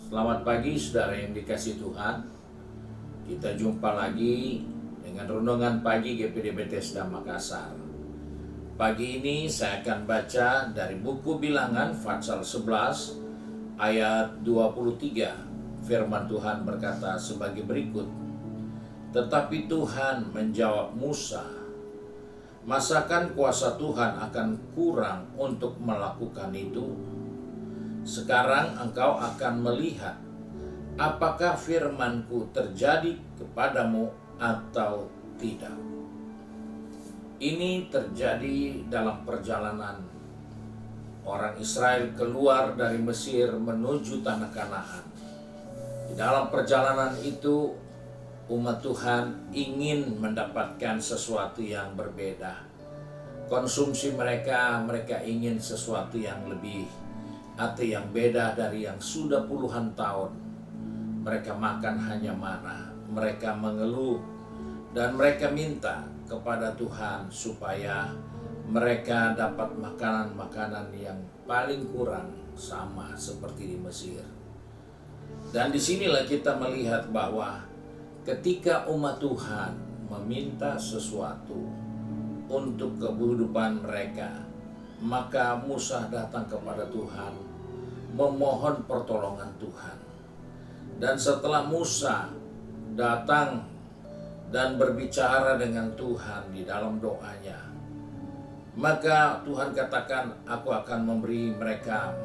Selamat pagi saudara yang dikasihi Tuhan. Kita jumpa lagi dengan Renungan Pagi GPD Bethesda Makassar. Pagi ini saya akan baca dari buku Bilangan pasal 11 ayat 23. Firman Tuhan berkata sebagai berikut. Tetapi Tuhan menjawab Musa, masakan kuasa Tuhan akan kurang untuk melakukan itu? Sekarang engkau akan melihat apakah firman-Ku terjadi kepadamu atau tidak. Ini terjadi dalam perjalanan orang Israel keluar dari Mesir menuju tanah Kanaan. Di dalam perjalanan itu umat Tuhan ingin mendapatkan sesuatu yang berbeda. Konsumsi mereka ingin sesuatu yang lebih atau yang beda dari yang sudah puluhan tahun. Mereka makan hanya mana. Mereka mengeluh dan mereka minta kepada Tuhan supaya mereka dapat makanan-makanan yang paling kurang sama seperti di Mesir. Dan disinilah kita melihat bahwa ketika umat Tuhan meminta sesuatu untuk kehidupan mereka, maka Musa datang kepada Tuhan memohon pertolongan Tuhan. Dan setelah Musa datang dan berbicara dengan Tuhan di dalam doanya, maka Tuhan katakan, aku akan memberi mereka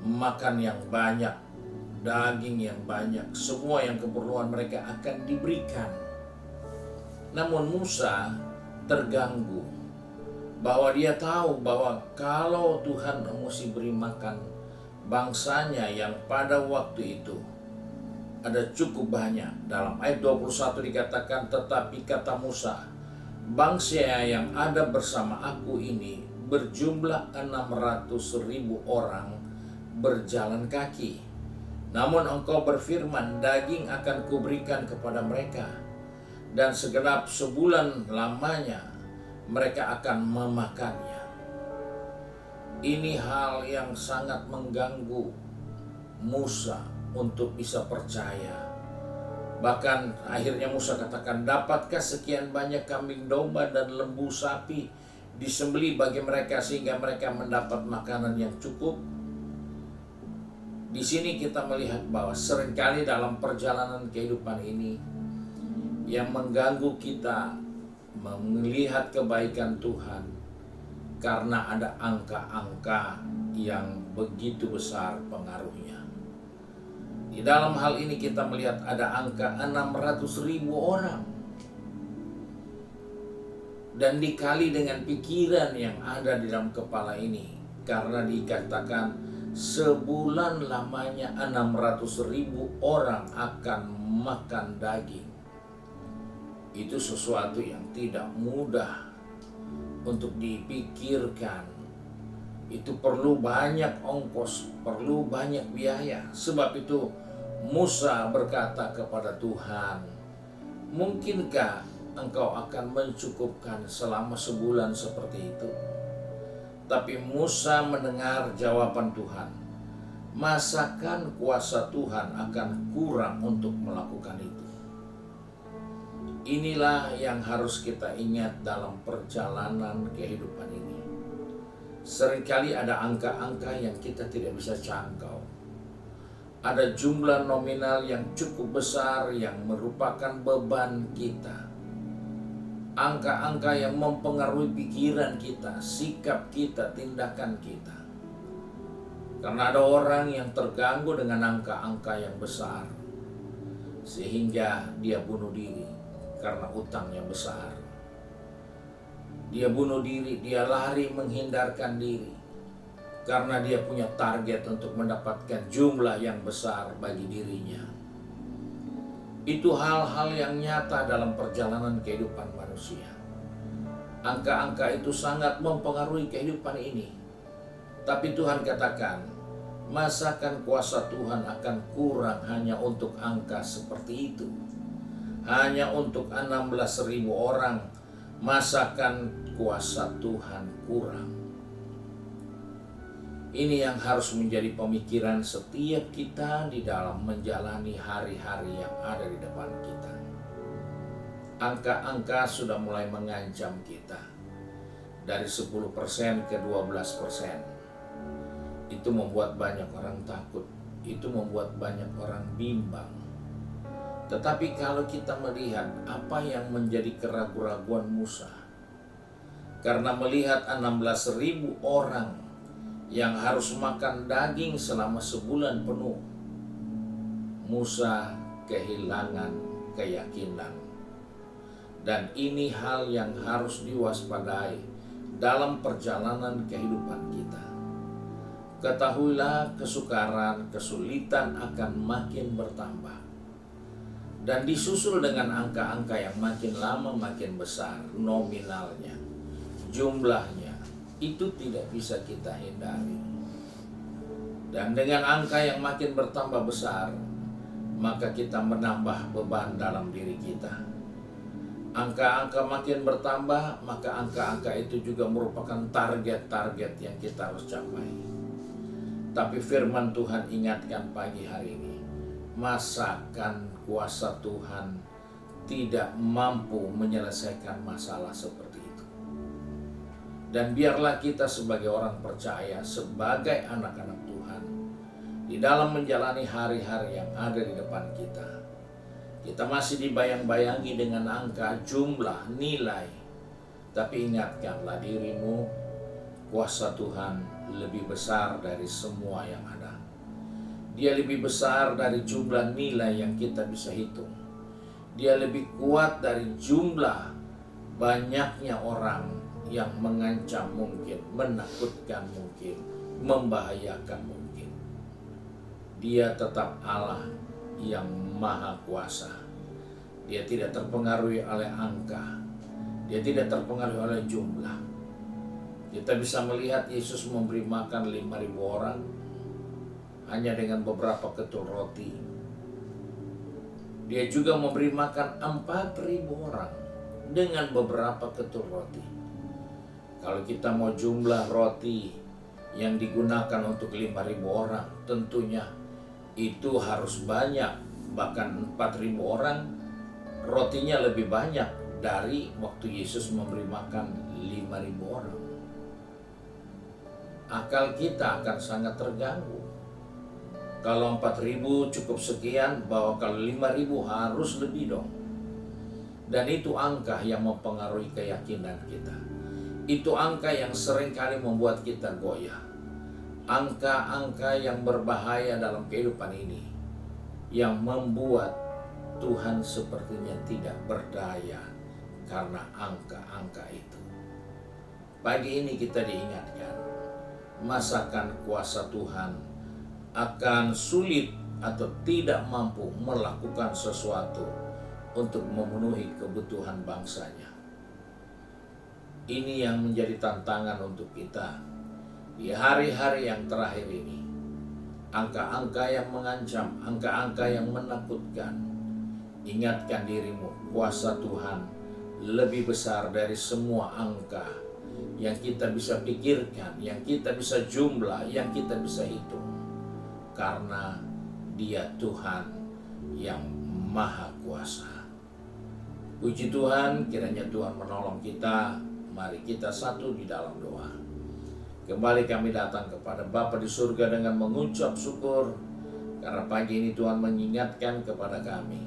makan yang banyak, daging yang banyak, semua yang keperluan mereka akan diberikan. Namun Musa terganggu bahwa dia tahu bahwa kalau Tuhan mesti beri makan bangsanya yang pada waktu itu ada cukup banyak. Dalam ayat 21 dikatakan, tetapi kata Musa, bangsa yang ada bersama aku ini berjumlah 600.000 orang berjalan kaki. Namun engkau berfirman, daging akan kuberikan kepada mereka, dan segenap sebulan lamanya mereka akan memakannya. Ini hal yang sangat mengganggu Musa untuk bisa percaya. Bahkan akhirnya Musa katakan, dapatkah sekian banyak kambing domba dan lembu sapi disembelih bagi mereka sehingga mereka mendapat makanan yang cukup? Di sini kita melihat bahwa seringkali dalam perjalanan kehidupan ini yang mengganggu kita melihat kebaikan Tuhan karena ada angka-angka yang begitu besar pengaruhnya. Di dalam hal ini kita melihat ada angka 600.000 orang, dan dikali dengan pikiran yang ada di dalam kepala ini, karena dikatakan sebulan lamanya 600.000 orang akan makan daging. Itu sesuatu yang tidak mudah untuk dipikirkan. Itu perlu banyak ongkos, perlu banyak biaya. Sebab itu Musa berkata kepada Tuhan, mungkinkah engkau akan mencukupkan selama sebulan seperti itu? Tapi Musa mendengar jawaban Tuhan, masakan kuasa Tuhan akan kurang untuk melakukan itu? Inilah yang harus kita ingat dalam perjalanan kehidupan ini. Seringkali ada angka-angka yang kita tidak bisa jangkau. Ada jumlah nominal yang cukup besar yang merupakan beban kita. Angka-angka yang mempengaruhi pikiran kita, sikap kita, tindakan kita. Karena ada orang yang terganggu dengan angka-angka yang besar, sehingga dia bunuh diri karena utangnya besar. Dia bunuh diri, dia lari menghindarkan diri karena dia punya target untuk mendapatkan jumlah yang besar bagi dirinya. Itu hal-hal yang nyata dalam perjalanan kehidupan manusia. Angka-angka itu sangat mempengaruhi kehidupan ini. Tapi Tuhan katakan, masakan kuasa Tuhan akan kurang hanya untuk angka seperti itu? Hanya untuk 16.000 orang, masakan kuasa Tuhan kurang. Ini yang harus menjadi pemikiran setiap kita di dalam menjalani hari-hari yang ada di depan kita. Angka-angka sudah mulai mengancam kita. Dari 10% ke 12%. Itu membuat banyak orang takut. Itu membuat banyak orang bimbang. Tetapi kalau kita melihat apa yang menjadi keraguan-raguan Musa, karena melihat 16.000 orang yang harus makan daging selama sebulan penuh, Musa kehilangan keyakinan. Dan ini hal yang harus diwaspadai dalam perjalanan kehidupan kita. Ketahuilah, kesukaran, kesulitan akan makin bertambah. Dan disusul dengan angka-angka yang makin lama makin besar nominalnya, jumlahnya. Itu tidak bisa kita hindari. Dan dengan angka yang makin bertambah besar, maka kita menambah beban dalam diri kita. Angka-angka makin bertambah, maka angka-angka itu juga merupakan target-target yang kita harus capai. Tapi firman Tuhan ingatkan pagi hari ini, masakan kuasa Tuhan tidak mampu menyelesaikan masalah seperti itu. Dan biarlah kita sebagai orang percaya, sebagai anak-anak Tuhan, di dalam menjalani hari-hari yang ada di depan kita, kita masih dibayang-bayangi dengan angka, jumlah, nilai. Tapi ingatkanlah dirimu, kuasa Tuhan lebih besar dari semua yang ada. Dia lebih besar dari jumlah nilai yang kita bisa hitung. Dia lebih kuat dari jumlah banyaknya orang yang mengancam mungkin, menakutkan mungkin, membahayakan mungkin. Dia tetap Allah yang maha kuasa. Dia tidak terpengaruhi oleh angka. Dia tidak terpengaruhi oleh jumlah. Kita bisa melihat Yesus memberi makan 5.000 orang hanya dengan beberapa ketul roti. Dia juga memberi makan 4.000 orang dengan beberapa ketul roti. Kalau kita mau jumlah roti yang digunakan untuk 5.000 orang, tentunya itu harus banyak. Bahkan 4.000 orang rotinya lebih banyak dari waktu Yesus memberi makan 5.000 orang. Akal kita akan sangat terganggu. Kalau 4.000 cukup sekian, bahwa kalau 5.000 harus lebih dong. Dan itu angka yang mempengaruhi keyakinan kita. Itu angka yang seringkali membuat kita goyah. Angka-angka yang berbahaya dalam kehidupan ini, yang membuat Tuhan sepertinya tidak berdaya karena angka-angka itu. Pagi ini kita diingatkan, masakan kuasa Tuhan akan sulit atau tidak mampu melakukan sesuatu untuk memenuhi kebutuhan bangsanya. Ini yang menjadi tantangan untuk kita di hari-hari yang terakhir ini. Angka-angka yang mengancam, angka-angka yang menakutkan. Ingatkan dirimu, kuasa Tuhan lebih besar dari semua angka yang kita bisa pikirkan, yang kita bisa jumlah, yang kita bisa hitung. Karena Dia Tuhan yang maha kuasa. Puji Tuhan, kiranya Tuhan menolong kita. Mari kita satu di dalam doa. Kembali kami datang kepada Bapa di surga dengan mengucap syukur, karena pagi ini Tuhan mengingatkan kepada kami,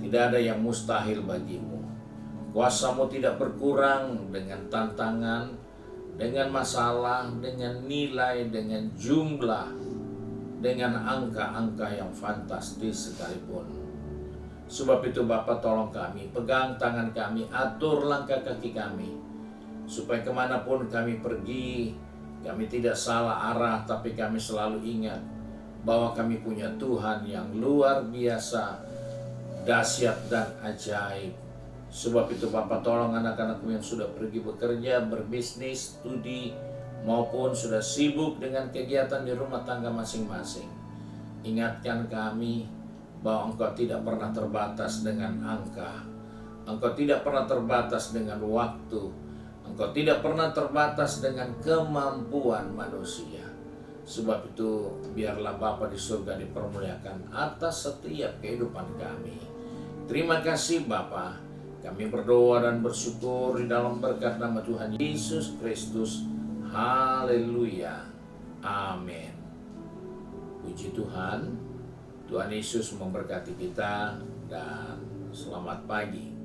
tidak ada yang mustahil bagimu. Kuasa-Mu tidak berkurang dengan tantangan, dengan masalah, dengan nilai, dengan jumlah, dengan angka-angka yang fantastis sekalipun. Sebab itu Bapa, tolong kami, pegang tangan kami, atur langkah kaki kami, supaya kemanapun kami pergi, kami tidak salah arah, tapi kami selalu ingat bahwa kami punya Tuhan yang luar biasa, dahsyat dan ajaib. Sebab itu Bapa, tolong anak-anakmu yang sudah pergi bekerja, berbisnis, studi, maupun sudah sibuk dengan kegiatan di rumah tangga masing-masing. Ingatkan kami bahwa Engkau tidak pernah terbatas dengan angka. Engkau tidak pernah terbatas dengan waktu. Engkau tidak pernah terbatas dengan kemampuan manusia. Sebab itu biarlah Bapa di surga dipermuliakan atas setiap kehidupan kami. Terima kasih Bapa. Kami berdoa dan bersyukur di dalam berkat nama Tuhan Yesus Kristus. Haleluya. Amin. Puji Tuhan. Tuhan Yesus memberkati kita dan selamat pagi.